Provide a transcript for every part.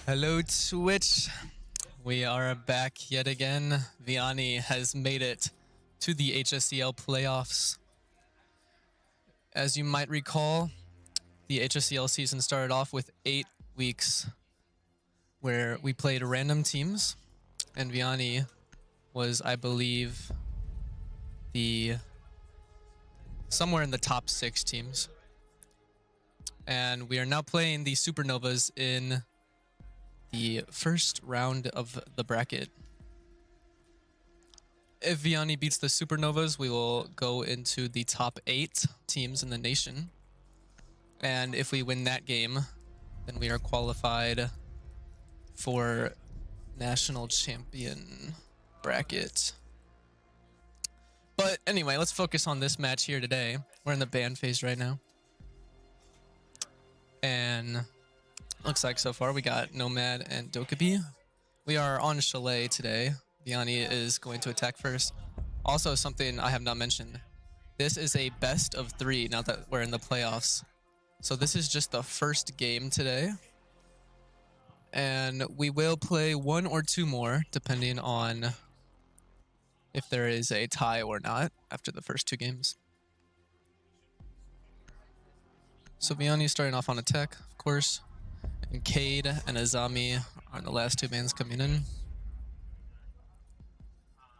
Hello, Twitch. We are back yet again. Vianney has made it to the HSEL playoffs. As you might recall, the HSEL season started off with 8 weeks where we played random teams, and Vianney was, I believe, somewhere in the top 6 teams. And we are now playing the Supernovas in the first round of the bracket. If Vianney beats the Supernovas, we will go into the top 8 teams in the nation. And if we win that game, then we are qualified for national champion bracket. But anyway, let's focus on this match here today. We're in the ban phase right now. And looks like so far we got Nomad and Dokubi. We are on Chalet today. Vianney is going to attack first. Also, something I have not mentioned. This is a best of 3 now that we're in the playoffs. So this is just the first game today. And we will play 1 or 2 more depending on if there is a tie or not after the first 2 games. So Vianney starting off on attack, of course. And Cade and Azami are the last 2 bans coming in.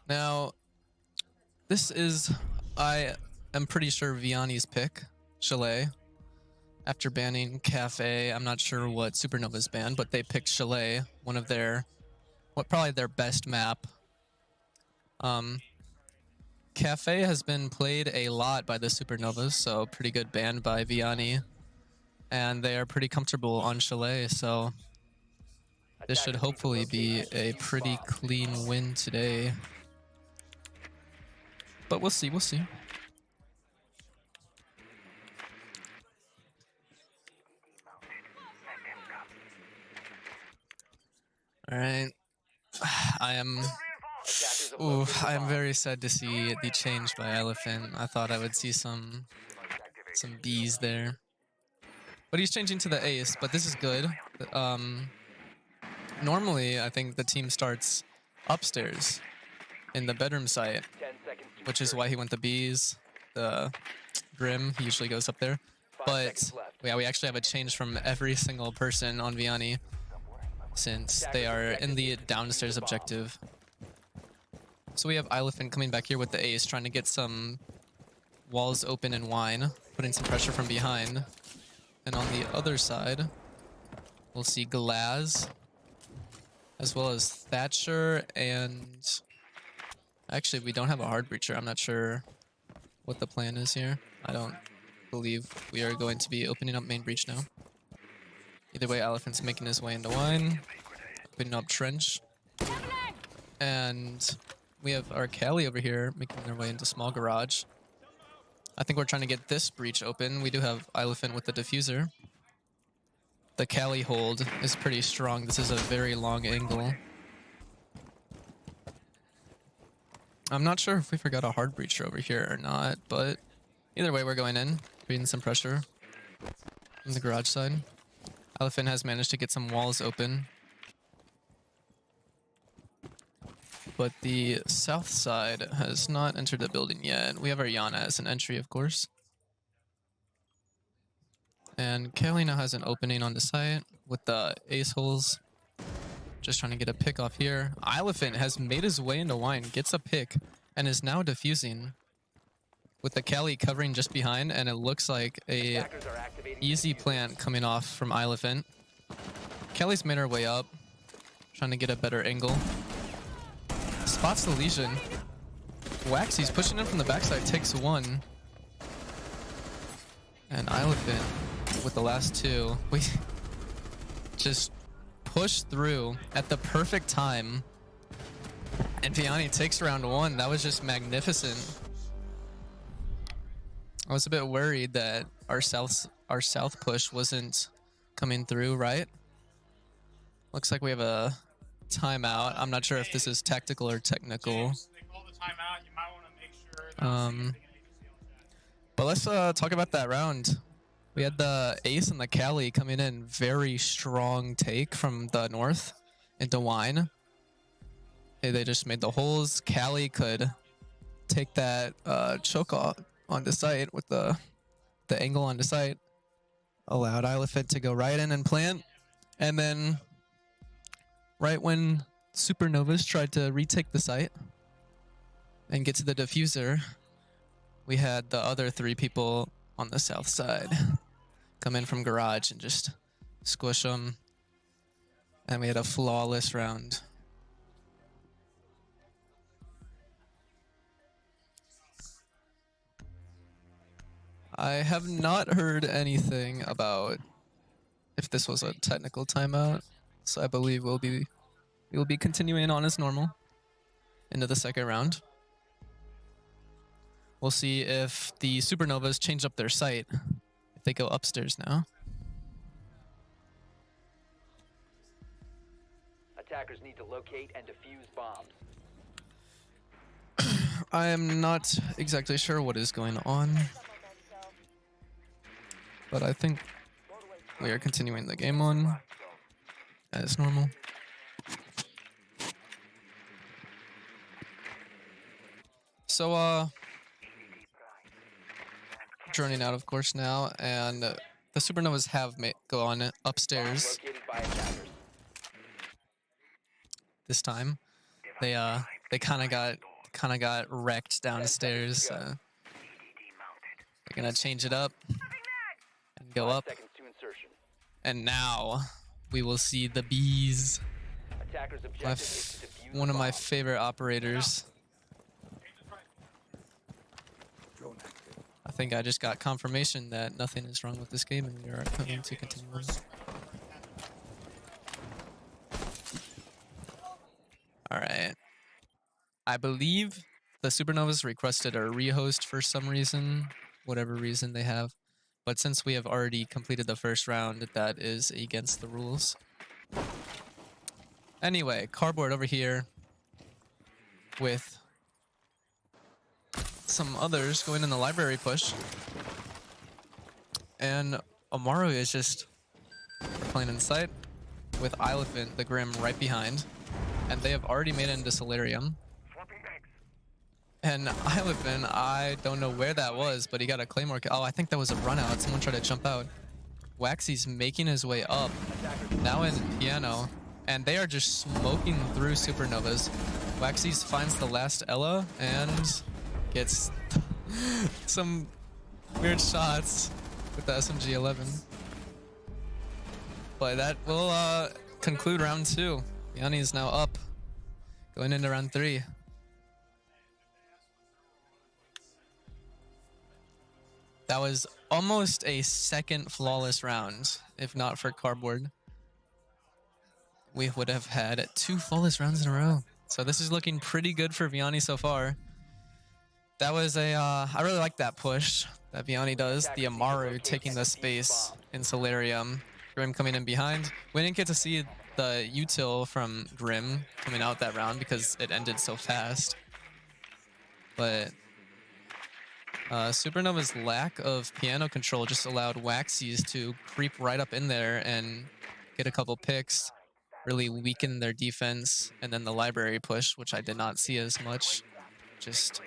Now, this is, I am pretty sure, Vianney's pick, Chalet. After banning Cafe, I'm not sure what Supernova's banned, but they picked Chalet, one of their, probably their best map. Cafe has been played a lot by the Supernovas, so pretty good ban by Vianney. And they are pretty comfortable on Chalet, so this should hopefully be a pretty clean win today. But we'll see, we'll see. All right. I am very sad to see the change by Elephant. I thought I would see some Bs there. But he's changing to the ace, but this is good. Normally, I think the team starts upstairs in the bedroom site, which is why he went the Bs. The Grim, he usually goes up there. But yeah, we actually have a change from every single person on Vianney since they are in the downstairs objective. So we have Elephant coming back here with the ace, trying to get some walls open and wine, putting some pressure from behind. And on the other side, we'll see Glaz, as well as Thatcher, and actually we don't have a hard breacher. I'm not sure what the plan is here. I don't believe we are going to be opening up main breach now. Either way, Elephant's making his way into wine, opening up trench, and we have our Cali over here making their way into small garage. I think we're trying to get this breach open. We do have Elephant with the diffuser. The Cali hold is pretty strong. This is a very long angle. I'm not sure if we forgot a hard breacher over here or not, but either way, we're going in, creating some pressure from the garage side. Elephant has managed to get some walls open. But the south side has not entered the building yet. We have our Yana as an entry, of course. And Kelly now has an opening on the site with the ace holes. Just trying to get a pick off here. Elephant has made his way into wine, gets a pick, and is now defusing with the Kelly covering just behind, and it looks like a easy plant coming off from Elephant. Kelly's made her way up, trying to get a better angle. Spots the Legion. Waxy's pushing in from the backside, takes 1. And Elephant with the last 2. We just push through at the perfect time. And Vianney takes round 1. That was just magnificent. I was a bit worried that our south push wasn't coming through, right? Looks like we have a timeout. I'm not sure if this is tactical or technical. But let's talk about that round. We had the Ace and the Cali coming in. Very strong take from the north into Wine. Hey, they just made the holes. Cali could take that choke off onto site with the angle onto site. Allowed Elephant to go right in and plant. And then right when Supernovas tried to retake the site and get to the diffuser, we had the other 3 people on the south side come in from garage and just squish them. And we had a flawless round. I have not heard anything about if this was a technical timeout, so I believe we'll be continuing on as normal into the second round. We'll see if the Supernovas change up their site, if they go upstairs now. Attackers need to locate and defuse bombs. I am not exactly sure what is going on, but I think we are continuing the game on as normal. So, joining out, of course, now, and the Supernovas have gone upstairs. This time, they kind of got wrecked downstairs. They're gonna change it up and go up. And now we will see the bees. One of my favorite operators. I think I just got confirmation that nothing is wrong with this game and we are going to continue on. Alright. I believe the Supernovas requested a rehost for some reason, whatever reason they have. But since we have already completed the first round, that is against the rules. Anyway, Cardboard over here with some others going in the library push. And Amaru is just playing in sight with Elephant, the Grim, right behind. And they have already made it into Solarium. And Elephant, I don't know where that was, but he got a Claymore. Oh, I think that was a run out. Someone tried to jump out. Waxy's making his way up. Now in Piano. And they are just smoking through Supernovas. Waxy finds the last Ella and gets some weird shots with the SMG-11. But that will conclude round 2. Yanni is now up, going into round 3. That was almost a second flawless round, if not for Cardboard. We would have had 2 flawless rounds in a row. So this is looking pretty good for Vianney so far. That was a, I really like that push that Vianney does. The Amaru taking the space in Solarium. Grim coming in behind. We didn't get to see the util from Grim coming out that round because it ended so fast. But Supernova's lack of piano control just allowed Waxies to creep right up in there and get a couple picks, really weaken their defense, and then the library push, which I did not see as much, just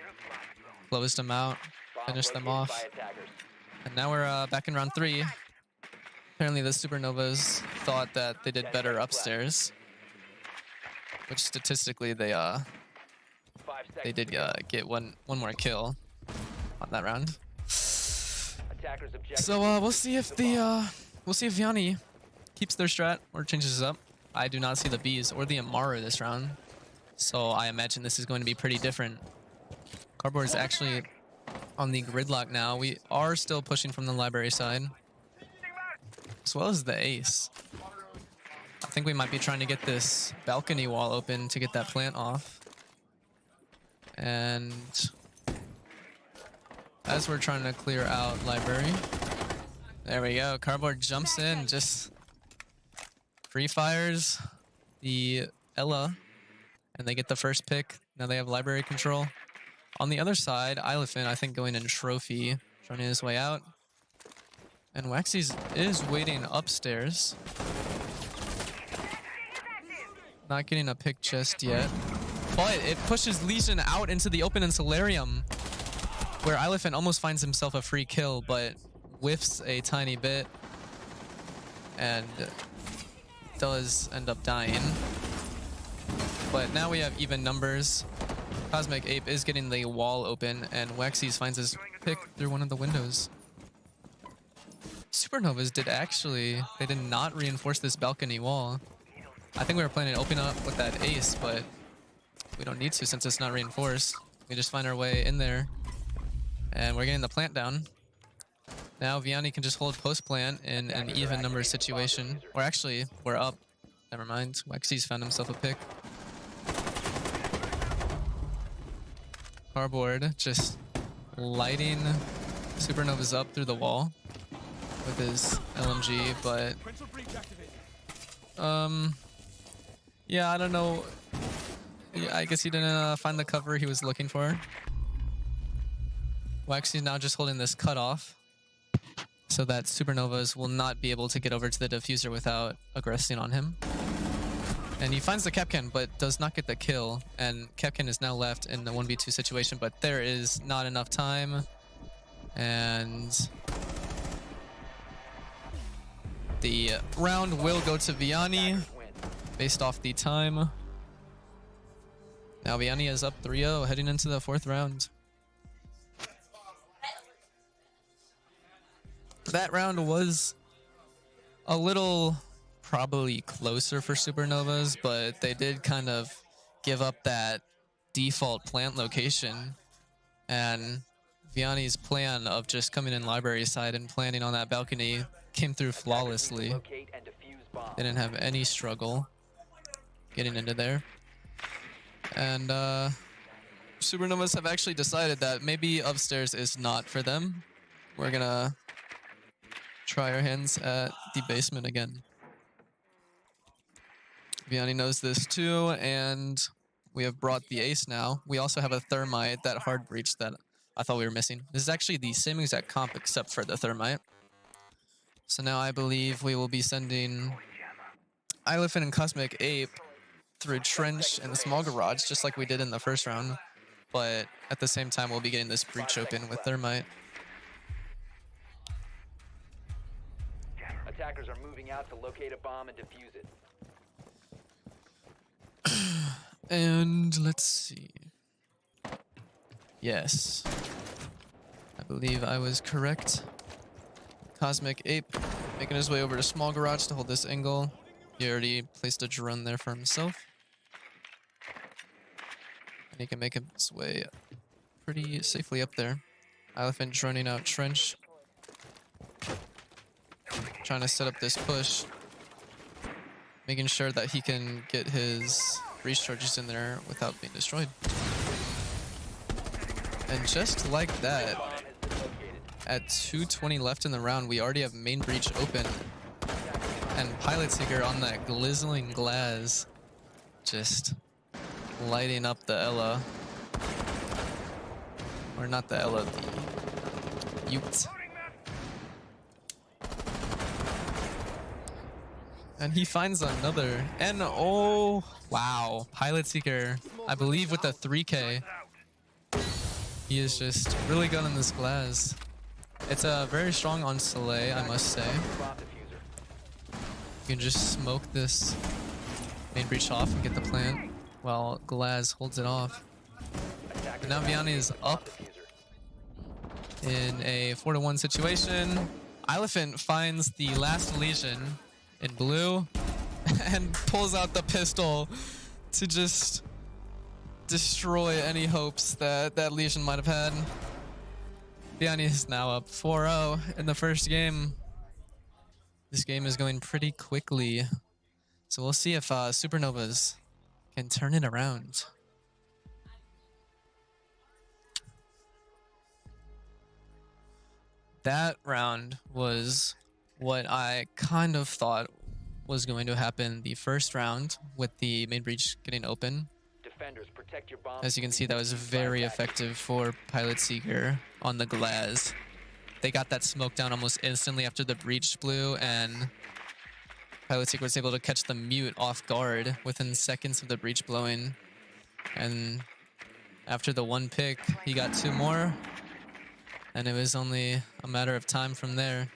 closed them out, finished them off. And now we're back in round 3. Apparently the Supernovas thought that they did better upstairs, which statistically they did get one more kill on that round. So we'll see if Vianney keeps their strat or changes it up. I do not see the bees or the Amaru this round, so I imagine this is going to be pretty different. Cardboard is actually on the gridlock now. We are still pushing from the library side, as well as the ace. I think we might be trying to get this balcony wall open to get that plant off. And as we're trying to clear out library, there we go. Cardboard jumps in, just free fires the Ella, and they get the first pick. Now they have library control. On the other side, Elephant, I think, going in trophy, trying his way out. And Waxy's is waiting upstairs. Not getting a pick just yet. But it pushes Legion out into the open in Solarium, where Elephant almost finds himself a free kill, but whiffs a tiny bit and does end up dying. But now we have even numbers. Cosmic Ape is getting the wall open, and Waxy's finds his pick through one of the windows. Supernovas they did not reinforce this balcony wall. I think we were planning to open up with that ace, but we don't need to since it's not reinforced. We just find our way in there, and we're getting the plant down. Now Vianney can just hold post plant in an even number situation. Or actually, we're up. Never mind. Waxy's found himself a pick. Cardboard just lighting Supernovas up through the wall with his LMG, but yeah, I don't know. Yeah, I guess he didn't find the cover he was looking for. Waxy's now just holding this cutoff so that Supernovas will not be able to get over to the diffuser without aggressing on him. And he finds the Kapkan, but does not get the kill. And Kapkan is now left in the 1v2 situation, but there is not enough time. And the round will go to Vianney based off the time. Now Vianney is up 3-0 heading into the 4th round. That round was a little probably closer for Supernovas, but they did kind of give up that default plant location. And Vianney's plan of just coming in library side and planning on that balcony came through flawlessly. Didn't have any struggle getting into there. And Supernovas have actually decided that maybe upstairs is not for them. We're gonna try our hands at the basement again. Vianney knows this too, and we have brought the ace now. We also have a thermite, that hard breach that I thought we were missing. This is actually the same exact comp except for the thermite. So now I believe we will be sending Elephant and Cosmic Ape through Trench and the small garage, just like we did in the first round. But at the same time, we'll be getting this breach open with thermite. Attackers are moving out to locate a bomb and defuse it. And let's see. Yes. I believe I was correct. Cosmic Ape making his way over to small garage to hold this angle. He already placed a drone there for himself. And he can make his way pretty safely up there. Elephant droning out Trench. Trying to set up this push. Making sure that he can get his breach charges in there without being destroyed. And just like that, at 2:20 left in the round, we already have main breach open. And Pilot Seeker on that glistening glass, just lighting up the Ella. Or not the Ella, the Ute. And he finds another. And oh, wow. Pilot Seeker, I believe with the 3K. He is just really good in this glass. It's very strong on Soleil, I must say. You can just smoke this main breach off and get the plant while Glaz holds it off. And now Vianney is up in a 4-1 situation. Elephant finds the last Legion in blue and pulls out the pistol to just destroy any hopes that that Legion might have had. Vianney is now up 4-0 in the first game. This game is going pretty quickly, so we'll see if Supernovas can turn it around. That round was what I kind of thought was going to happen the first round with the main breach getting open. Protect your bombs. As you can see, that was very effective for Pilot Seeker on the glass. they got that smoke down almost instantly after the breach blew, and Pilot Seeker was able to catch the mute off guard within seconds of the breach blowing. And after the one pick, he got 2 more. And it was only a matter of time from there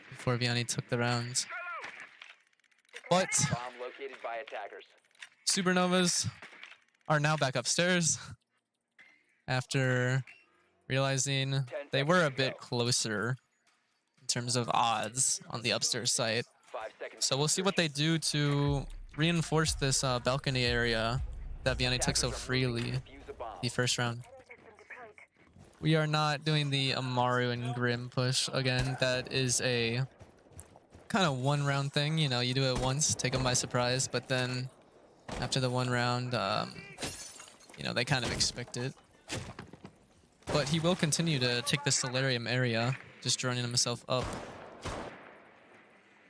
before Vianney took the round. But Bomb located by attackers. Supernovas are now back upstairs after realizing they were a bit closer in terms of odds on the upstairs site. 5 seconds. So we'll see what they do to reinforce this balcony area that Vianney took so freely Defuse a bomb. the first round. We are not doing the Amaru and Grim push again. That is a kind of 1 round thing. You know, you do it once, take them by surprise, but then after the 1 round, you know, they kind of expect it. But he will continue to take the Solarium area, just droning himself up.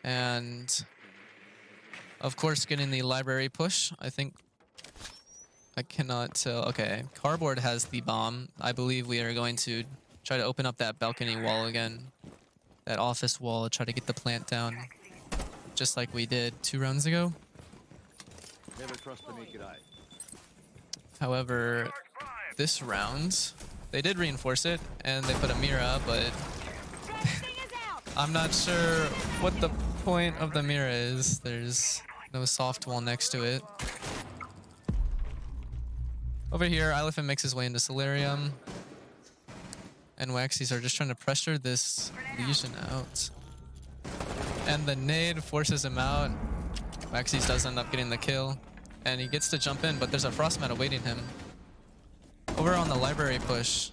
And of course, getting the library push. I think I cannot tell. Okay, Cardboard has the bomb. I believe we are going to try to open up that balcony wall again. That office wall, try to get the plant down. Just like we did 2 rounds ago. Never trust the naked eye. However, this round, they did reinforce it, and they put a Mira, but I'm not sure what the point of the Mira is. There's no soft wall next to it. Over here, Elephant makes his way into Solarium. And Waxies are just trying to pressure this Legion out. And the nade forces him out. Waxies does end up getting the kill. And he gets to jump in, but there's a Frostmat awaiting him. Over on the library push,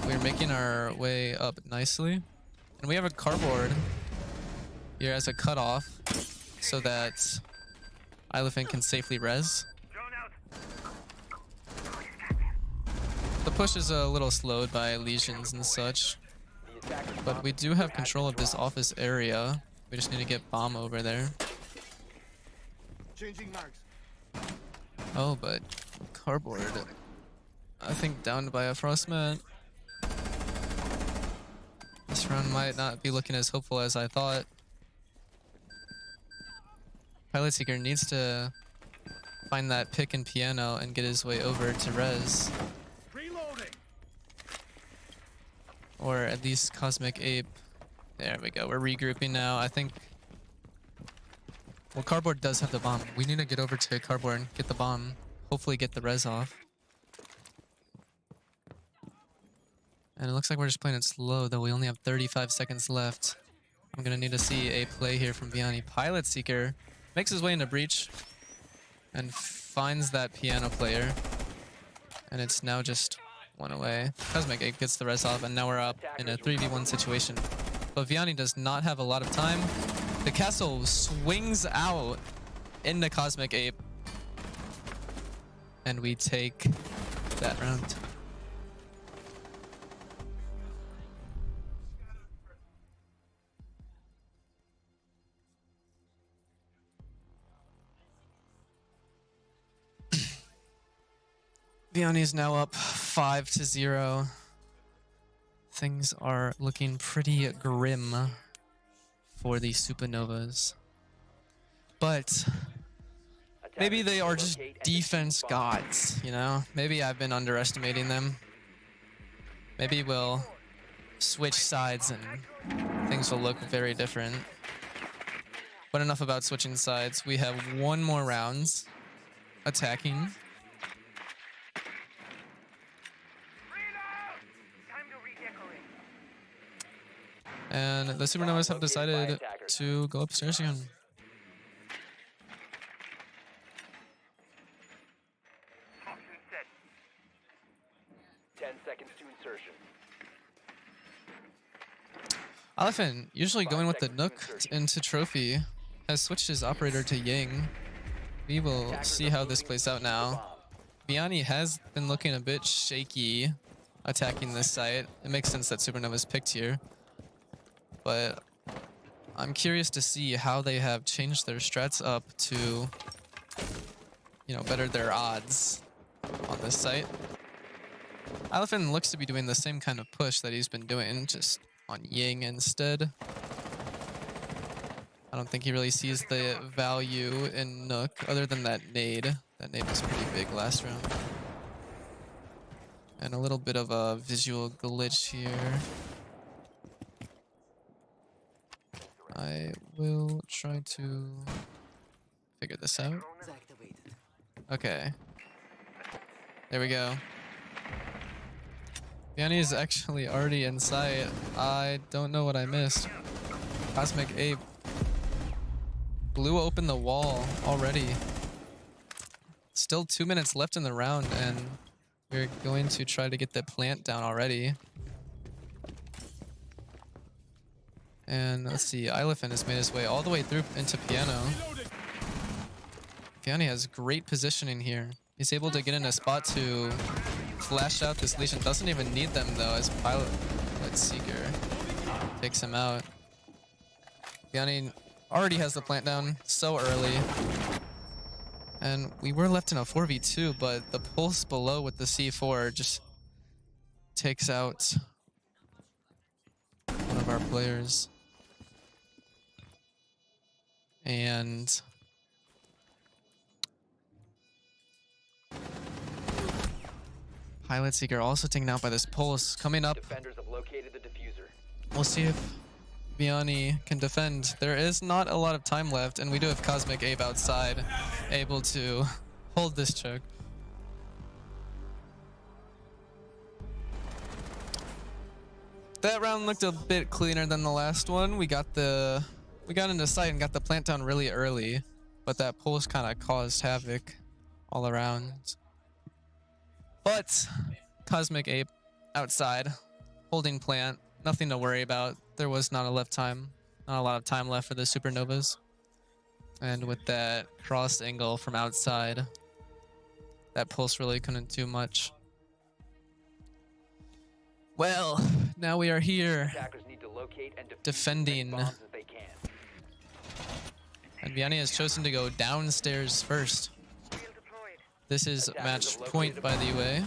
we're making our way up nicely. And we have a Cardboard here as a cutoff so that Elephant can safely res. The push is a little slowed by legions and such, but we do have control of this office area. We just need to get bomb over there. Changing marks. Oh, but Cardboard, I think downed by a Frostmat. This round might not be looking as hopeful as I thought. Pilot Seeker needs to find that pick and piano and get his way over to res. Reloading. Or at least Cosmic Ape. There we go. We're regrouping now. I think... Well, Cardboard does have the bomb. We need to get over to Cardboard and get the bomb. Hopefully get the res off. And it looks like we're just playing it slow, though we only have 35 seconds left. I'm going to need to see a play here from Vianney. Pilot Seeker makes his way into breach and finds that piano player. And it's now just 1 away. Cosmic Ape gets the res off, and now we're up in a 3v1 situation. But Vianney does not have a lot of time. The castle swings out into Cosmic Ape. And we take that round. Vianney is now up 5-0. Things are looking pretty grim for the Supernovas. But maybe they are just defense gods, you know? Maybe I've been underestimating them. Maybe we'll switch sides and things will look very different. But enough about switching sides. We have 1 more round attacking. And the Supernovas have decided to go upstairs again. Elephant, usually going with the Nook into Trophy, has switched his operator to Ying. We will see how this plays out now. Vianney has been looking a bit shaky attacking this site. It makes sense that Supernova's picked here. But I'm curious to see how they have changed their strats up to, you know, better their odds on this site. Elephant looks to be doing the same kind of push that he's been doing, just on Ying instead. I don't think he really sees the value in Nook other than that nade. That nade was pretty big last round. And a little bit of a visual glitch here. I will try to figure this out. Okay. There we go. Yanni is actually already in sight. I don't know what I missed. Cosmic Ape blew open the wall already. Still 2 minutes left in the round, and we're going to try to get the plant down already. And let's see, Elephant has made his way all the way through into Piano. Piano has great positioning here. He's able to get in a spot to flash out this Legion. Doesn't even need them though, as Pilot Seeker takes him out. Piano already has the plant down so early. And we were left in a 4v2, but the pulse below with the C4 just takes out one of our players. And Pilot Seeker also taken out by this pulse. Coming up, Defenders have located the diffuser. we'll see if Vianney can defend. There is not a lot of time left, and we do have Cosmic Ape outside, able to hold this choke. That round looked a bit cleaner than the last one. We got into sight and got the plant down really early, but that pulse kind of caused havoc all around. But Cosmic Ape outside, holding plant, nothing to worry about. There was not a lot of time left for the Supernovas. And with that cross angle from outside, that pulse really couldn't do much. Well, now we are here, Attackers need to locate and defuse defending. as many bombs as they can. And Vianney has chosen to go downstairs first. This is match point, by the way.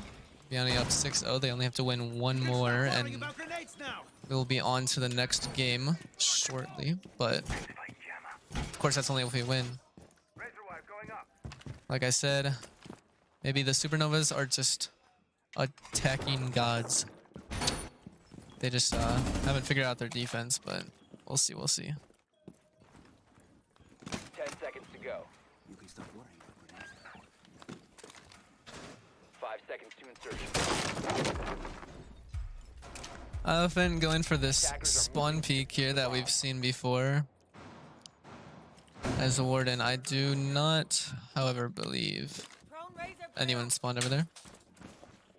Vianney up 6-0. They only have to win one more, and we'll be on to the next game shortly. But of course, that's only if we win. Like I said, maybe the Supernovas are just attacking gods. They just haven't figured out their defense, but we'll see. We'll see. 10 seconds to go. 5 seconds to insertion. Elephant going for this spawn peek here that we've seen before. As a warden, I do not, however, believe anyone spawned over there.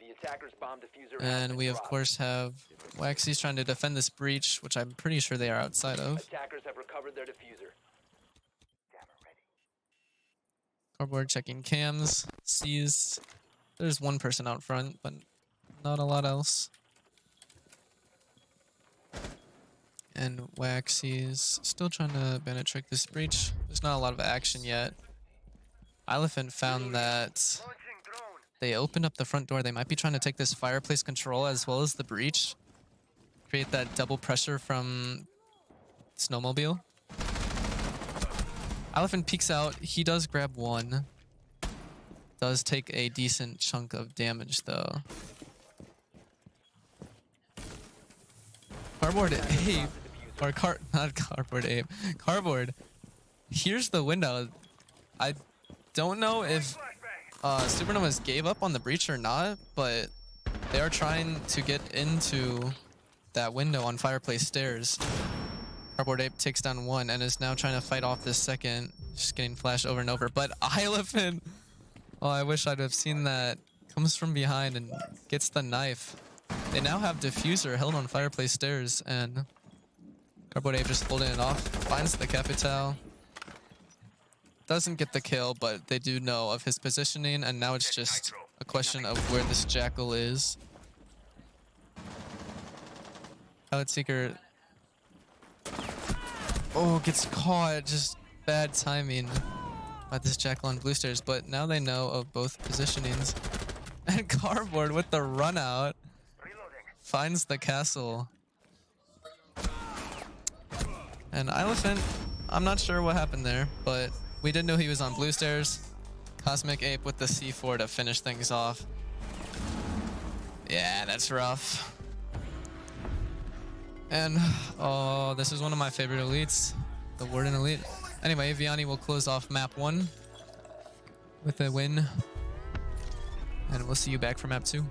The attackers bomb diffuser. And we, of course, have Waxy's trying to defend this breach, which I'm pretty sure they are outside of. Attackers have recovered their diffuser. Cardboard checking cams, sees there's one person out front, but not a lot else. And Waxy's still trying to bandit trick this breach. There's not a lot of action yet. Elephant found that they opened up the front door. They might be trying to take this fireplace control as well as the breach. Create that double pressure from Snowmobile. Elephant peeks out. He does grab one. Does take a decent chunk of damage though. Cardboard Ape, or not Cardboard Ape, Cardboard. Here's the window. I don't know if Supernovas gave up on the breach or not, but they are trying to get into that window on Fireplace Stairs. Cardboard Ape takes down one and is now trying to fight off this second. Just getting flashed over and over. But Elephant, oh, I wish I'd have seen that. Comes from behind and gets the knife. They now have Diffuser held on Fireplace Stairs, and Cardboard Ape just holding it off. Finds the Capital. Doesn't get the kill, but they do know of his positioning, and now it's just a question of where this Jackal is. Pilot Seeker, oh, gets caught. Just bad timing by this Jackal on Blue Stairs, but now they know of both positionings. And Cardboard with the run out finds the castle. And Elephant, I'm not sure what happened there, but we did know he was on blue stairs. Cosmic Ape with the C4 to finish things off. Yeah, that's rough. And, oh, this is one of my favorite elites, the Warden Elite. Anyway, Vianney will close off map 1 with a win. And we'll see you back for map 2.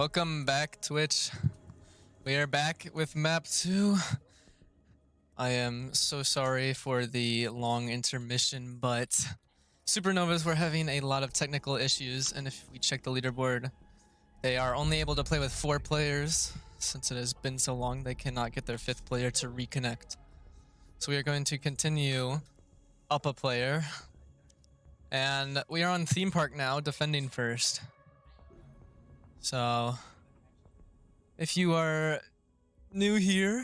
Welcome back, Twitch. We are back with map 2. I am so sorry for the long intermission, but Supernovas were having a lot of technical issues, and if we check the leaderboard, they are only able to play with 4 players. Since it has been so long, they cannot get their 5th player to reconnect. So we are going to continue up a player. And we are on theme park now, defending first. So if you are new here,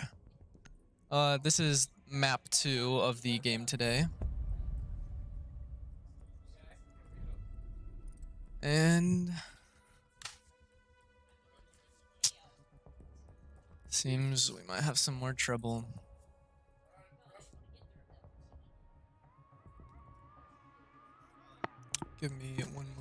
this is map 2 of the game today. And seems we might have some more trouble. Give me 1 moment.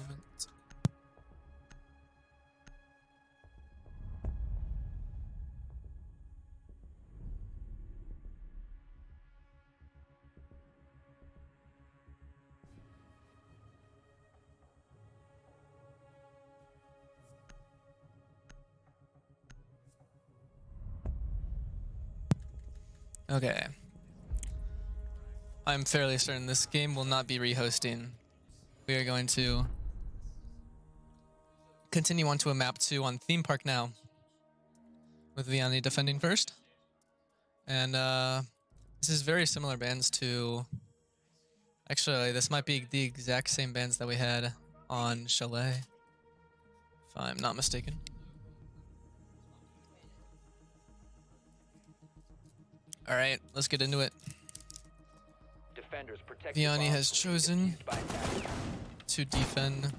Okay. I'm fairly certain this game will not be rehosting. We are going to continue on to a map 2 on theme park now, with Vianney defending first. And this is very similar bands to... Actually, this might be the exact same bands that we had on Chalet, if I'm not mistaken. Alright, let's get into it. Vianney has chosen to defend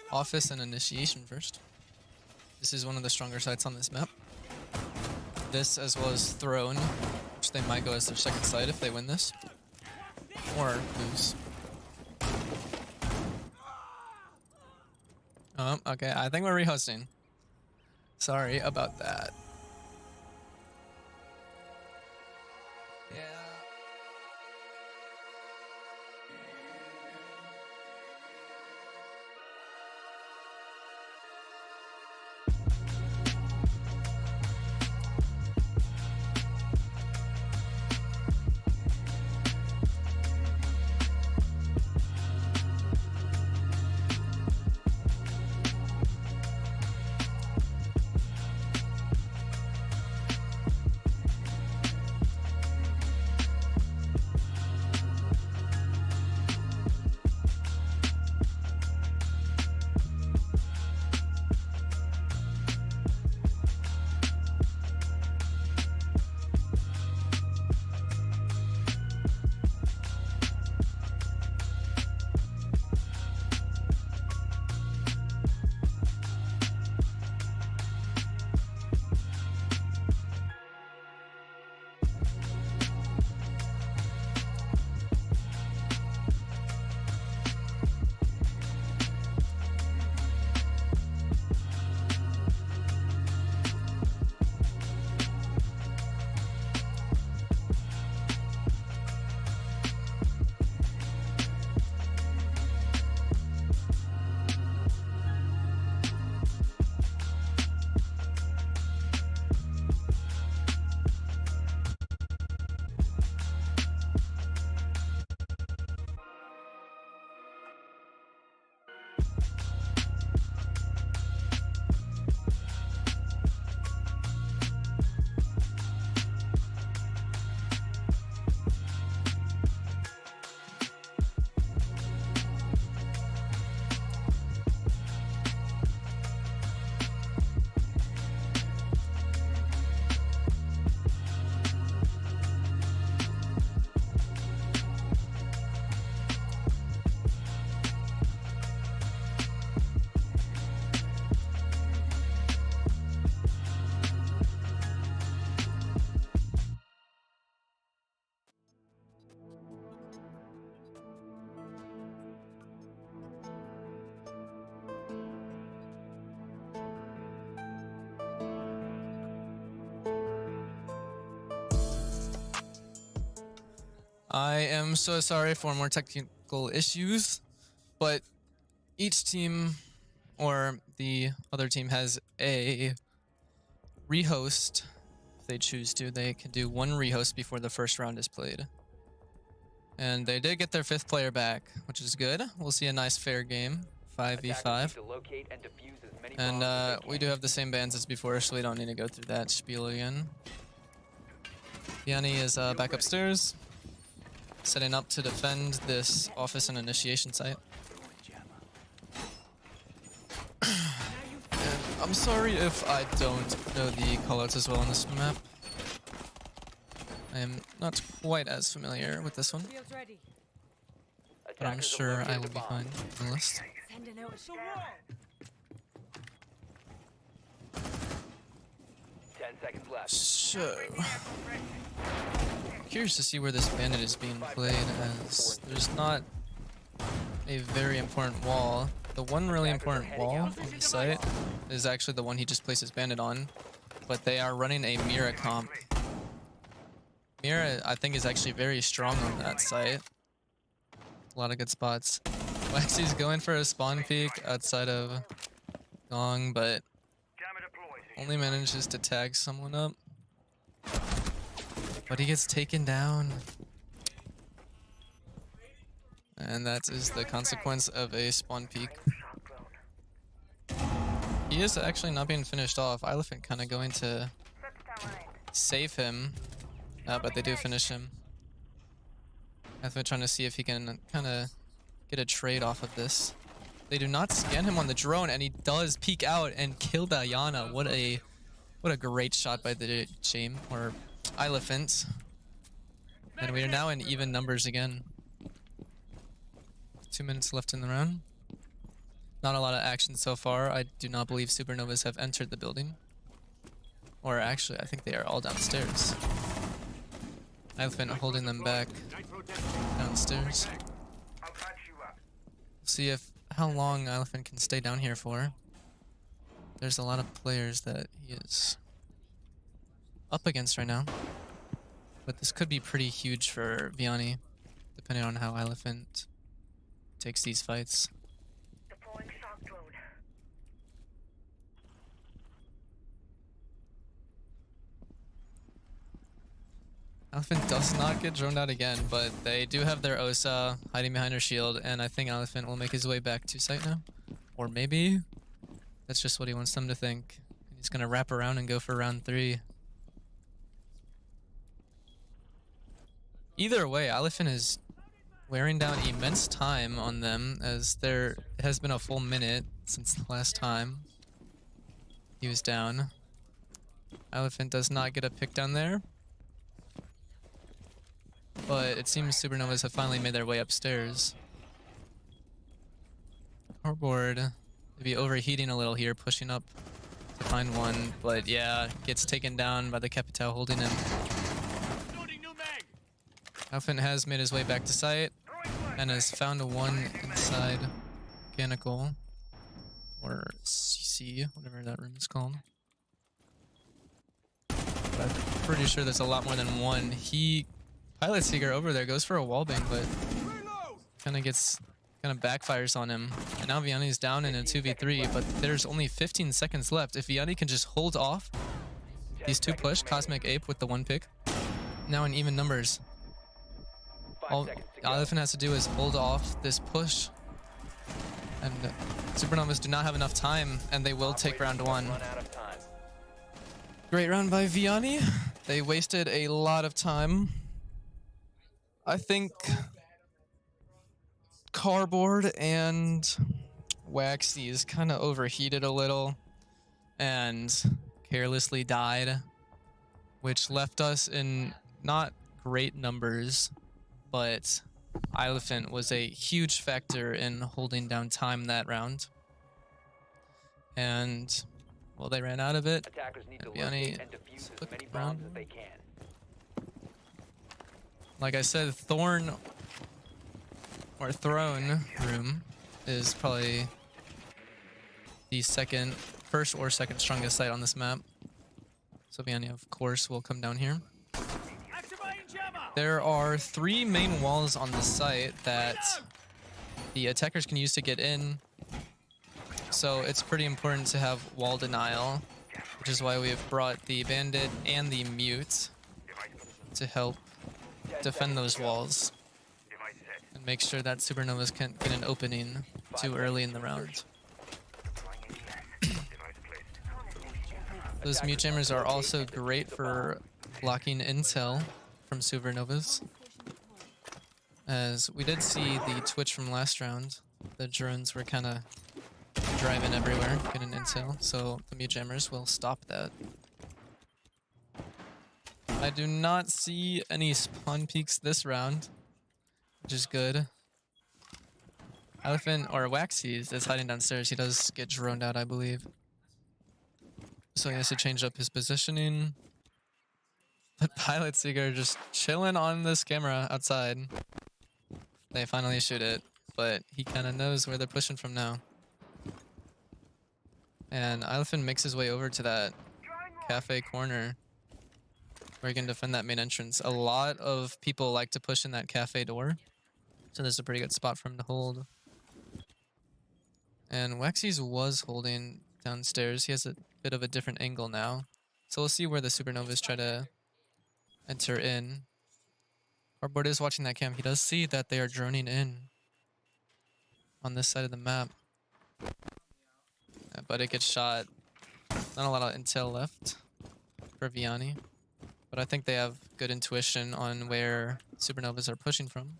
office and initiation first. This is one of the stronger sites on this map. This, as well as throne, which they might go as their second site if they win this, or lose. Oh, okay, I think we're rehosting. Sorry about that. Yeah. I am so sorry for more technical issues, but each team or the other team has a rehost. If they choose to, they can do one rehost before the first round is played. And they did get their 5th player back, which is good. We'll see a nice fair game, 5v5. And we do have the same bans as before, so we don't need to go through that spiel again. Vianney is back upstairs, setting up to defend this office and initiation site. And I'm sorry if I don't know the callouts as well on this map. I am not quite as familiar with this one, but I'm sure I will be fine on the list. 10 seconds left. So, curious to see where this bandit is being played, as there's not a very important wall. The one really important wall on the site is actually the one he just placed his bandit on, but they are running a Mira comp. Mira, I think, is actually very strong on that site. A lot of good spots. Waxy's going for a spawn peek outside of Gong, but only manages to tag someone up. But he gets taken down. And that is the consequence of a spawn peek. He is actually not being finished off. Elephant kind of going to save him. But they do finish him. Elephant trying to see if he can kind of get a trade off of this. They do not scan him on the drone, and he does peek out and kill Diana. What a great shot by the Jame or Elephant. And we are now in even numbers again. 2 minutes left in the round. Not a lot of action so far. I do not believe Supernovas have entered the building. Or actually, I think they are all downstairs. Elephant holding them back downstairs. See how long Elephant can stay down here for. There's a lot of players that he is up against right now. But this could be pretty huge for Vianney, depending on how Elephant takes these fights. Elephant does not get droned out again, but they do have their Osa hiding behind her shield, and I think Elephant will make his way back to site now. Or maybe that's just what he wants them to think. He's gonna wrap around and go for round 3. Either way, Elephant is wearing down immense time on them, as there has been a full minute since the last time he was down. Elephant does not get a pick down there. But it seems Supernovas have finally made their way upstairs. Cardboard maybe overheating a little here, pushing up to find one. But yeah, gets taken down by the Capital holding him. Elephant has made his way back to site and has found a one inside Mechanical. Or CC, whatever that room is called. But I'm pretty sure there's a lot more than one. Pilot Seeker over there goes for a wallbang, but kind of backfires on him. And now Vianney's down in a 2v3, but there's only 15 seconds left. If Vianney can just hold off these two push, Cosmic Ape with the 1 pick, now in even numbers. All Elephant has to do is hold off this push. And Supernovas do not have enough time, and they will take round 1. Great round by Vianney. They wasted a lot of time. I think Cardboard and Waxy is kind of overheated a little and carelessly died, which left us in not great numbers, but Elephant was a huge factor in holding down time that round. And, well, they ran out of it. And Vianney split the round. Like I said, Throne room is probably the first or second strongest site on this map. So Vianney, of course, will come down here. There are 3 main walls on the site that the attackers can use to get in. So it's pretty important to have wall denial, which is why we've brought the bandit and the mute to help defend those walls and make sure that Supernovas can't get an opening too early in the round. Those mute jammers are also great for blocking intel from Supernovas, as we did see the twitch from last round. The drones were kind of driving everywhere, getting intel, so the mute jammers will stop that. I do not see any spawn peaks this round, which is good. Elephant, or Waxies, is hiding downstairs. He does get droned out, I believe. So he has to change up his positioning. But Pilot Seeker just chilling on this camera outside. They finally shoot it, but he kind of knows where they're pushing from now. And Elephant makes his way over to that cafe corner where he can defend that main entrance. A lot of people like to push in that cafe door, so this is a pretty good spot for him to hold. And Waxies was holding downstairs. He has a bit of a different angle now, so we'll see where the Supernovas try to enter in. Cardboard is watching that cam. He does see that they are droning in on this side of the map, but it gets shot. Not a lot of intel left for Vianney, but I think they have good intuition on where Supernovas are pushing from.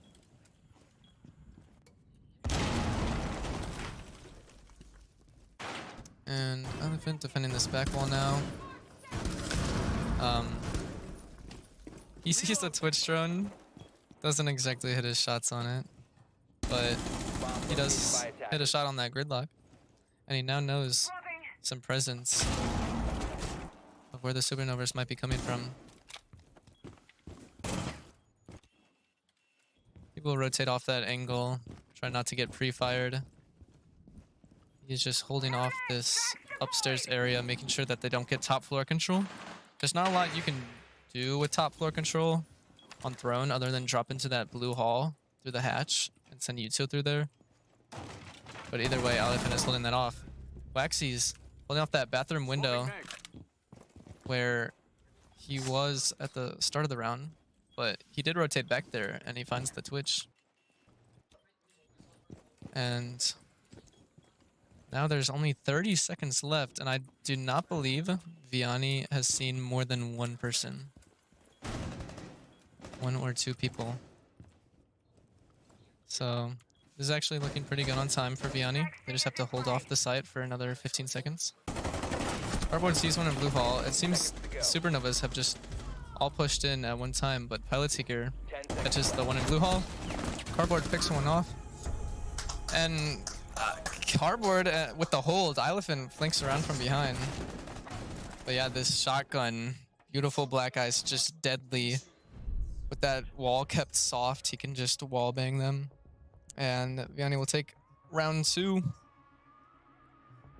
And Elephant defending this back wall now. He sees the Twitch drone, doesn't exactly hit his shots on it, but he does hit a shot on that gridlock, and he now knows some presence of where the Supernovas might be coming from. People rotate off that angle, try not to get pre-fired. He's just holding off this upstairs area, making sure that they don't get top floor control. There's not a lot you can do with top floor control on Throne other than drop into that blue hall through the hatch and send Yuto through there. But either way, Elephant is holding that off. Waxy's holding off that bathroom window where he was at the start of the round, but he did rotate back there and he finds the Twitch. And now there's only 30 seconds left, and I do not believe Vianney has seen more than one person. One or two people. So this is actually looking pretty good on time for Vianney. They just have to hold off the site for another 15 seconds. Cardboard sees one in blue hall. It seems Supernovas have just all pushed in at one time, but Pilot Seeker catches the one in blue hall. Cardboard picks one off. And Cardboard with the hold, Elephant flanks around from behind. But yeah, this shotgun, beautiful black eyes, just deadly. With that wall kept soft, he can just wall bang them. And Vianney will take round 2.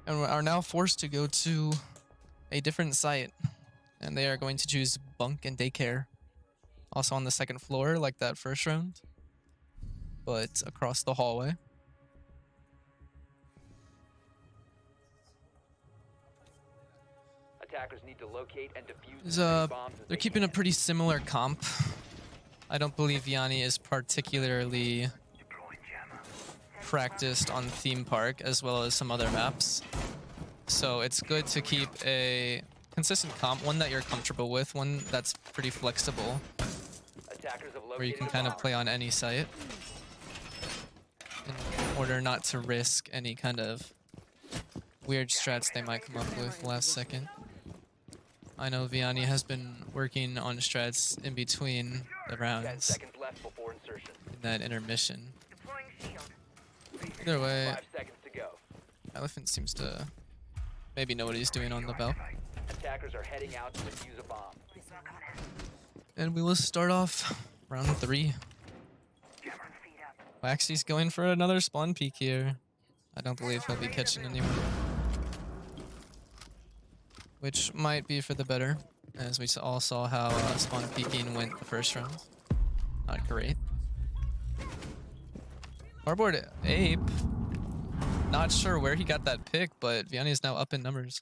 And are now forced to go to a different site. And they are going to choose bunk and daycare. Also on the second floor, like that first round. But across the hallway. Attackers need to locate and defuse bombs as they're keeping a pretty similar comp. I don't believe Vianney is particularly practiced on Theme Park as well as some other maps. So it's good to keep a consistent comp, one that you're comfortable with, one that's pretty flexible, where you can kind of play on any site in order not to risk any kind of weird strats they might come up with last second. I know Vianney has been working on strats in between the rounds in that intermission. Either way, Elephant seems to maybe know what he's doing on the bell. Attackers are heading out to defuse a bomb. And we will start off round 3. Waxy's going for another spawn peek here. I don't believe he'll be catching anyone. Which might be for the better, as we all saw how spawn peeking went the first round. Not great. Cardboard Ape Not sure where he got that pick, but Vianney is now up in numbers.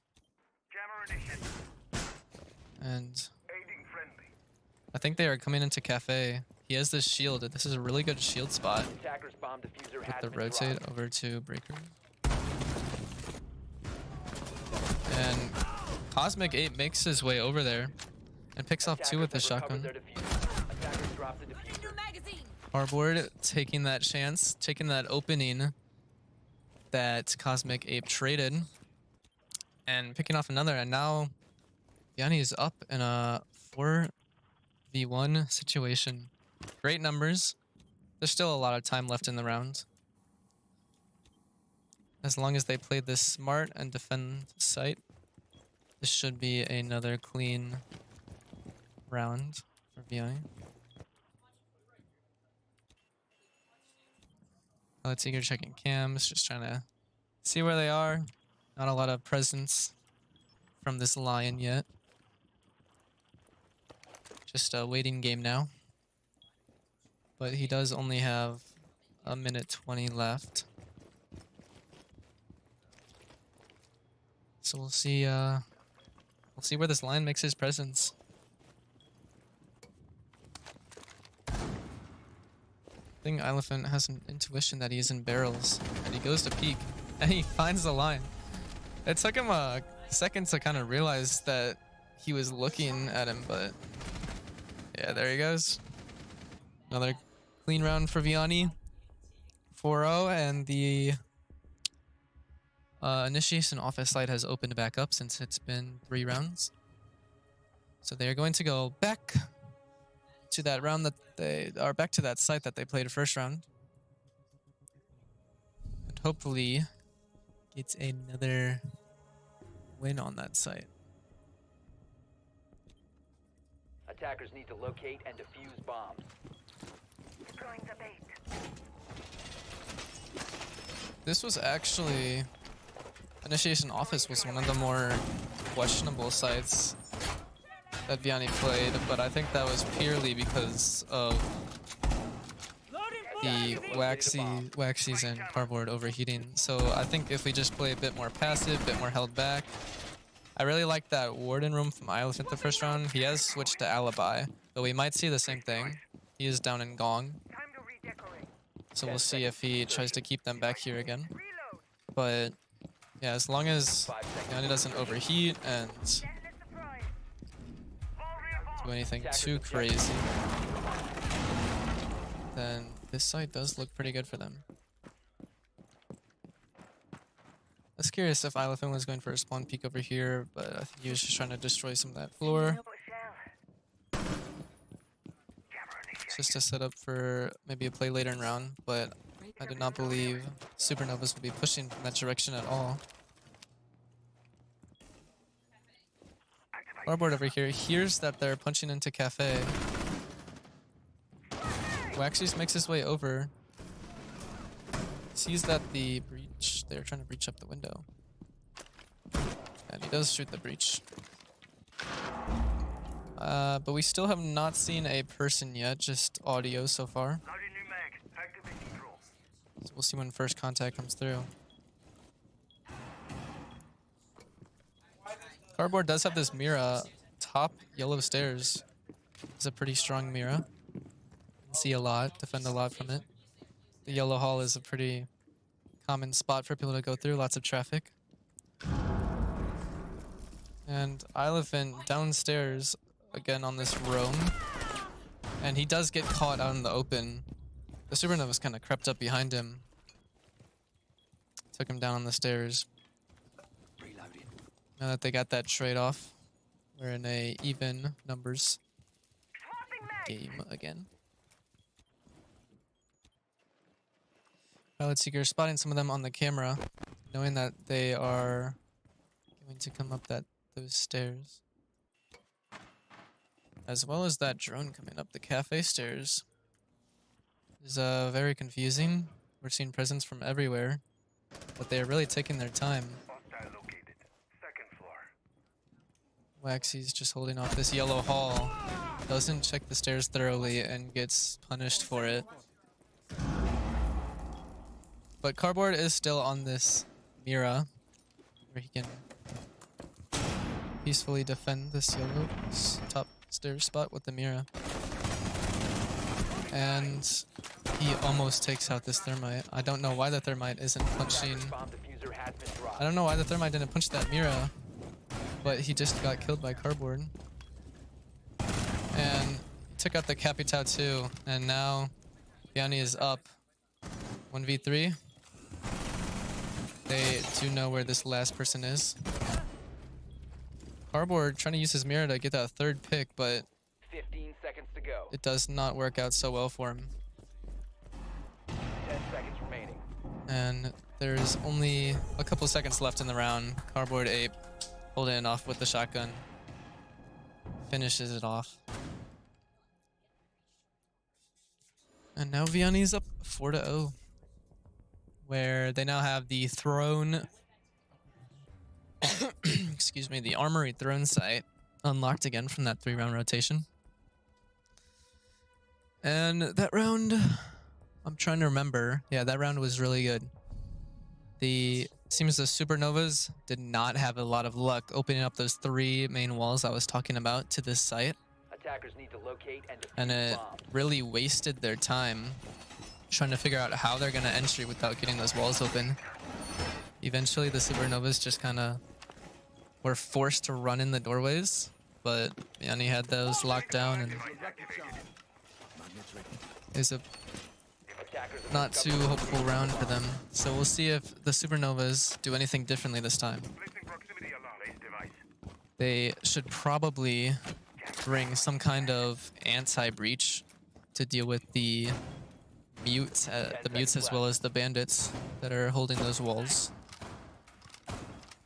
And I think they are coming into cafe. He has this shield. This is a really good shield spot. Attacker's bomb diffuser With has the been rotate dropped. over to breaker. And Cosmic 8 makes his way over there and picks off 2 with the Attackers have shotgun. recovered their diffuser. Attackers dropped the diffuser. Cardboard taking that chance, taking that opening that Cosmic Ape traded, and picking off another. And now Vianney is up in a 4v1 situation. Great numbers. There's still a lot of time left in the round. As long as they play this smart and defend site, this should be another clean round for Vianney. Let's Eager checking cams, just trying to see where they are. Not a lot of presence from this lion yet. Just a waiting game now. But he does only have a minute 20 left. So we'll see where this lion makes his presence. I think Elephant has an intuition that he's in barrels, and he goes to peek, and he finds the line. It took him a second to kind of realize that he was looking at him, but yeah, there he goes. Another clean round for Vianney. 4-0, and the initiation office site has opened back up since it's been 3 rounds. So they're going to go back to that round that they are back to that site that they played first round, and hopefully get another win on that site. Attackers need to locate and defuse bombs. This was actually initiation office was one of the more questionable sites that Vianney played, but I think that was purely because of the waxies and cardboard overheating. So I think if we just play a bit more passive, a bit more held back. I really like that warden room from Elephant the first round. He has switched to alibi, but we might see the same thing. He is down in Gong. So we'll see if he tries to keep them back here again. But yeah, as long as Vianney doesn't overheat and do anything too crazy, then this side does look pretty good for them. I was curious if Elephant was going for a spawn peek over here, but I think he was just trying to destroy some of that floor. Just to set up for maybe a play later in round, but I did not believe Supernovas would be pushing from that direction at all. Cardboard over here hears that they're punching into cafe. Waxies makes his way over. Sees that the breach, they're trying to breach up the window. And he does shoot the breach. But we still have not seen a person yet, just audio so far. So we'll see when first contact comes through. Cardboard does have this Mira. Top yellow stairs is a pretty strong Mira. See a lot, defend a lot from it. The yellow hall is a pretty common spot for people to go through, lots of traffic. And Elephant downstairs again on this roam. And he does get caught out in the open. The Supernovas kind of crept up behind him. Took him down on the stairs. Now that they got that trade off, we're in a even numbers game again. Pilot Seeker spotting some of them on the camera, knowing that they are going to come up those stairs. As well as that drone coming up the cafe stairs. Is very confusing. We're seeing presence from everywhere, but they are really taking their time. Waxy's just holding off this yellow hall. Doesn't check the stairs thoroughly and gets punished for it. But Cardboard is still on this Mira, where he can peacefully defend this yellow top stairs spot with the Mira. And he almost takes out this Thermite. I don't know why the Thermite isn't punching. I don't know why the Thermite didn't punch that Mira, but he just got killed by Cardboard. And he took out the Capitao too, and now Vianney is up 1v3. They do know where this last person is. Cardboard trying to use his Mira to get that third pick, but 15 seconds to go. it does not work out so well for him. 10 seconds remaining. And there's only a couple seconds left in the round. Cardboard Ape holding it off with the shotgun. Finishes it off. And now Vianney's up 4-0. Where they now have the throne... excuse me, the Armory throne site unlocked again from that 3-round rotation. And that round... I'm trying to remember. Yeah, that round was really good. Seems the Supernovas did not have a lot of luck opening up those 3 main walls I was talking about to this site. Attackers need to locate and defuse And it bombs. really wasted their time trying to figure out how they're going to entry without getting those walls open. Eventually, the Supernovas just kind of were forced to run in the doorways, but Vianney had those locked down, and it's a not too hopeful round for them. So we'll see if the Supernovas do anything differently this time. They should probably bring some kind of anti-breach to deal with the mutes as well as the bandits that are holding those walls.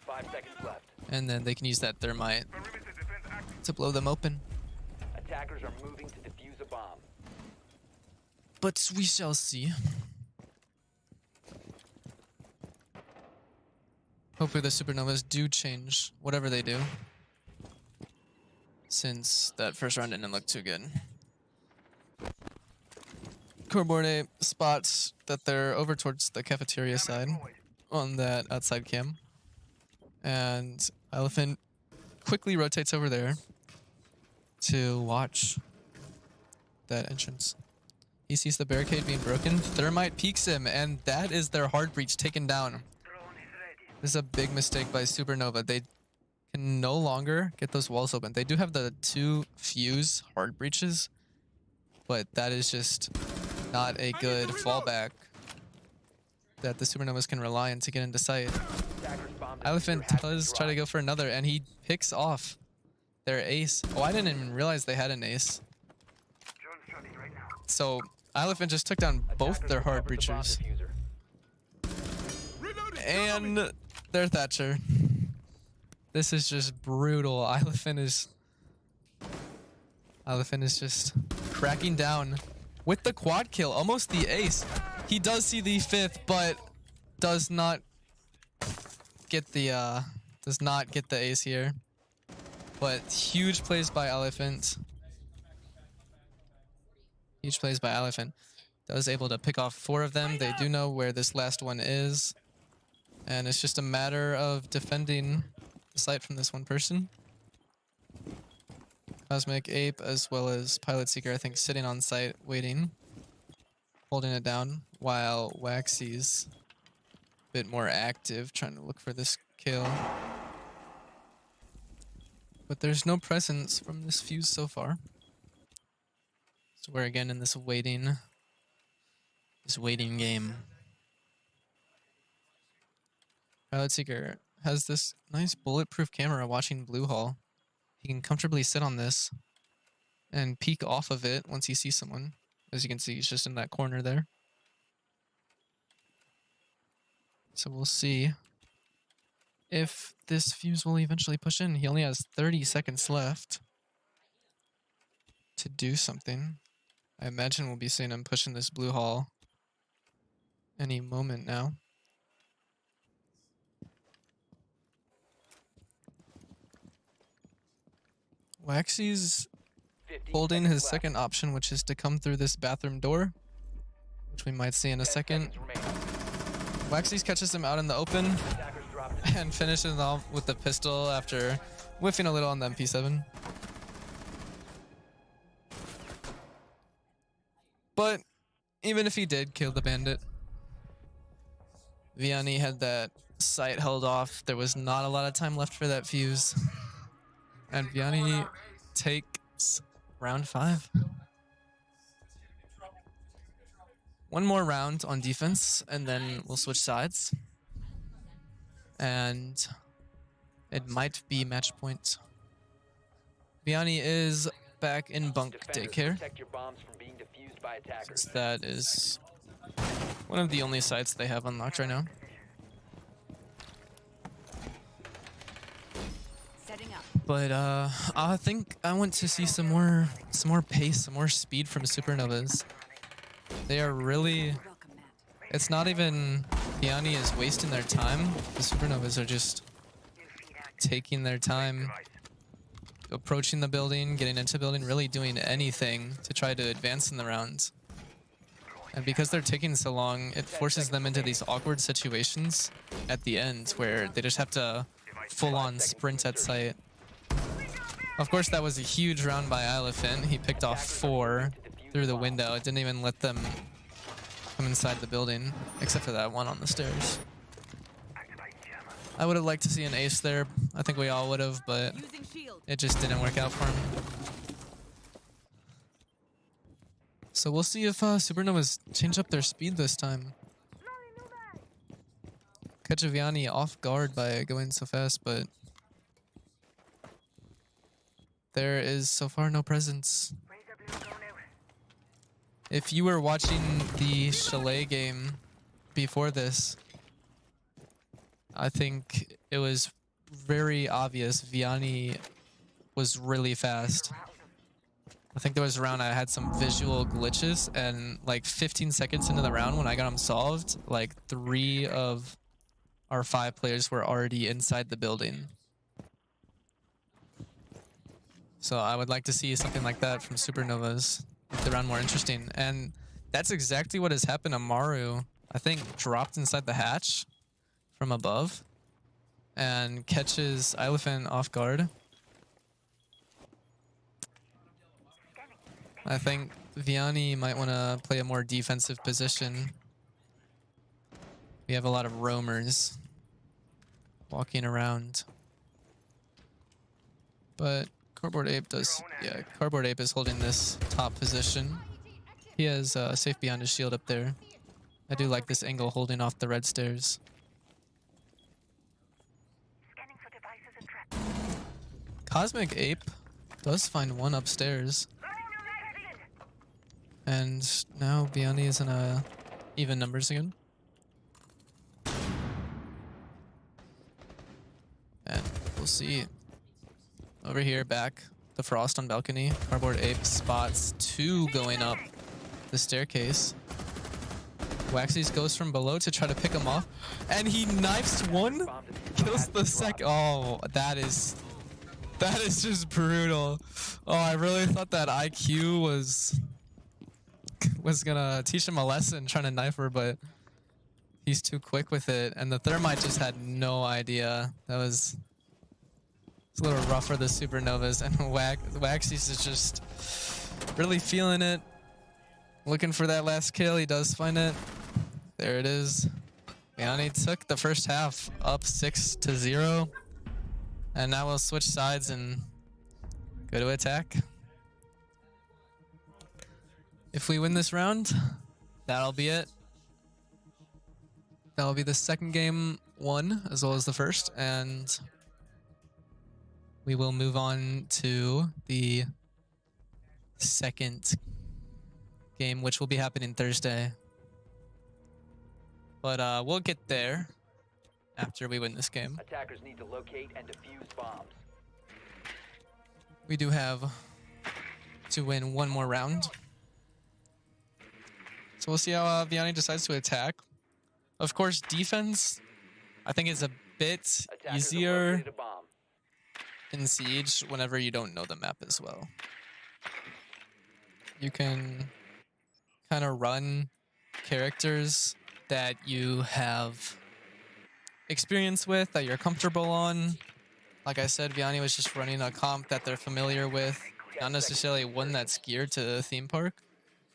5 seconds left. And then they can use that Thermite to blow them open. Attackers are moving to defuse a bomb. But we shall see. Hopefully the Supernovas do change whatever they do, since that first round didn't look too good. Cardboard spots that they're over towards the cafeteria side on that outside cam. And Elephant quickly rotates over there to watch that entrance. He sees the barricade being broken. Thermite peeks him, and that is their hard breach taken down. This is a big mistake by Supernova. They can no longer get those walls open. They do have the 2 fuse hard breaches, but that is just not a good fallback that the Supernovas can rely on to get into sight. Elephant does try to go for another, and he picks off their ace. Oh, I didn't even realize they had an ace. So Elephant just took down both their hard breachers. And their Thatcher. This is just brutal. Elephant is just cracking down with the quad kill, almost the ace. He does see the 5th, but does not get the ace here. But huge plays by Elephant. Huge plays by Elephant. Does able to pick off 4 of them. They do know where this last one is. And it's just a matter of defending the site from this one person. Cosmic Ape as well as Pilot Seeker, I think, sitting on site waiting. Holding it down while Waxy's a bit more active trying to look for this kill. But there's no presence from this fuse so far. So we're again in this waiting game. Pilot Seeker has this nice bulletproof camera watching Blue Hall. He can comfortably sit on this and peek off of it once he sees someone. As you can see, he's just in that corner there. So we'll see if this fuse will eventually push in. He only has 30 seconds left to do something. I imagine we'll be seeing him pushing this Blue Hall any moment now. Waxy's holding his second option, which is to come through this bathroom door, which we might see in a second. Waxy's catches him out in the open Attackers dropped and finishes off with the pistol after whiffing a little on the MP7. But even if he did kill the bandit, Vianney had that sight held off. There was not a lot of time left for that fuse. And Vianney takes round 5. One more round on defense, and then we'll switch sides. And it might be match point. Vianney is back in bunk defenders. daycare. Protect your bombs from being defused by attackers. Since that is one of the only sites they have unlocked right now. Setting up. But I think I want to see some more pace, some more speed from Supernovas. They are really. Welcome, Matt. It's not even Vianney is wasting their time. The Supernovas are just taking their time, approaching the building, getting into the building, really doing anything to try to advance in the rounds. And because they're taking so long, it forces them into these awkward situations at the end where they just have to full-on sprint at sight. Of course, that was a huge round by Elephant. He picked off 4 through the window. It didn't even let them come inside the building, except for that one on the stairs. I would have liked to see an ace there. I think we all would have, but Using shield. it just didn't work out for him. So we'll see if Supernovas change up their speed this time. Catch Vianney off guard by going so fast, but there is so far no presence. If you were watching the Chalet game before this, I think it was very obvious Vianney was really fast. I think there was a round I had some visual glitches, and like 15 seconds into the round when I got them solved, like 3 of our 5 players were already inside the building. So I would like to see something like that from Supernovas, make the round more interesting. And that's exactly what has happened to Maru. I think dropped inside the hatch from above and catches Elephant off guard. I think Vianney might want to play a more defensive position. We have a lot of roamers walking around. But Cardboard Ape does, yeah, Cardboard Ape is holding this top position. He has safe beyond his shield up there. I do like this angle holding off the red stairs. Cosmic Ape does find one upstairs. And now Vianney is in even numbers again. And we'll see. Over here, back, the Frost on balcony. Cardboard Ape spots 2 going up the staircase. Waxy's goes from below to try to pick him off. And he knifes 1, kills the second. Oh, that is just brutal. Oh, I really thought that IQ was gonna teach him a lesson trying to knife her, but he's too quick with it. And the Thermite just had no idea. It's a little rough for the Supernovas, and Waxy's is just really feeling it. Looking for that last kill. He does find it. There it is. Vianney took the first half up 6-0. And now we'll switch sides and go to attack. If we win this round, that'll be it. That'll be the second game won, as well as the first, and we will move on to the second game, which will be happening Thursday. But we'll get there after we win this game. Attackers need to locate and defuse bombs. We do have to win one more round. So we'll see how Vianney decides to attack. Of course, defense, I think, is a bit Attackers have easier located a bomb. in Siege whenever you don't know the map as well. You can kind of run characters that you have experience with, that you're comfortable on. Like I said, Vianney was just running a comp that they're familiar with. Not necessarily one that's geared to the theme park,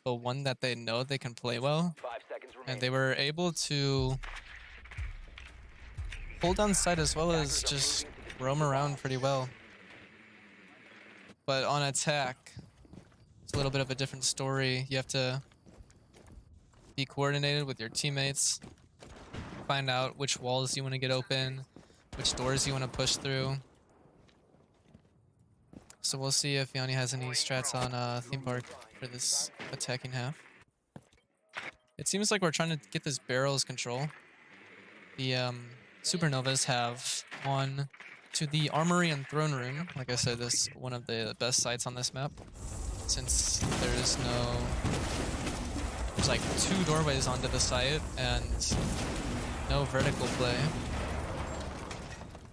but one that they know they can play well. 5 seconds And remaining. they were able to hold on site as well as just roam around pretty well. But on attack, it's a little bit of a different story. You have to be coordinated with your teammates, find out which walls you want to get open, which doors you want to push through. So we'll see if Vianney has any strats on theme park for this attacking half. It seems like we're trying to get this barrels control. The Supernovas have gone to the armory and throne room. Like I said, this is one of the best sites on this map, since there's like 2 doorways onto the site and no vertical play.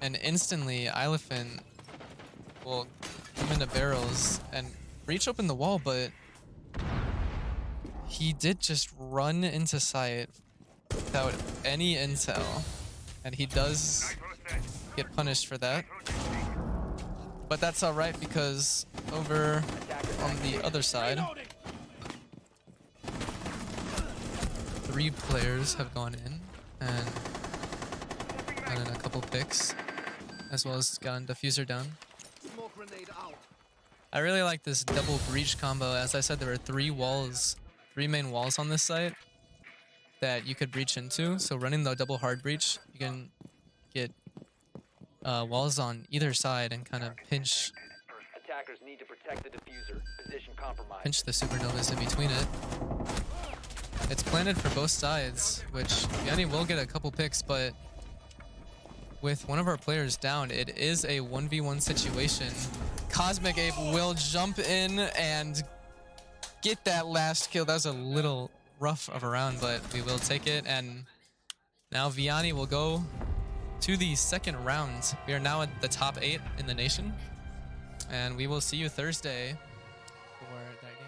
And instantly, Elephant will come into barrels and breach open the wall, but he did just run into sight without any intel, and he does get punished for that. But that's alright, because over on the other side, 3 players have gone in and gotten a couple picks, as well as gotten diffuser down. Smoke grenade out. I really like this double breach combo. As I said, there were 3 main walls on this site that you could breach into. So running the double hard breach, you can get walls on either side and kind of pinch Attackers need to protect the diffuser. Position compromised. pinch the Supernovas in between it. It's planted for both sides, which Vianney will get a couple picks, but with one of our players down, it is a 1v1 situation. Cosmic Ape will jump in and get that last kill. That was a little rough of a round, but we will take it. And now Vianney will go to the second round. We are now at the top 8 in the nation, and we will see you Thursday for that game.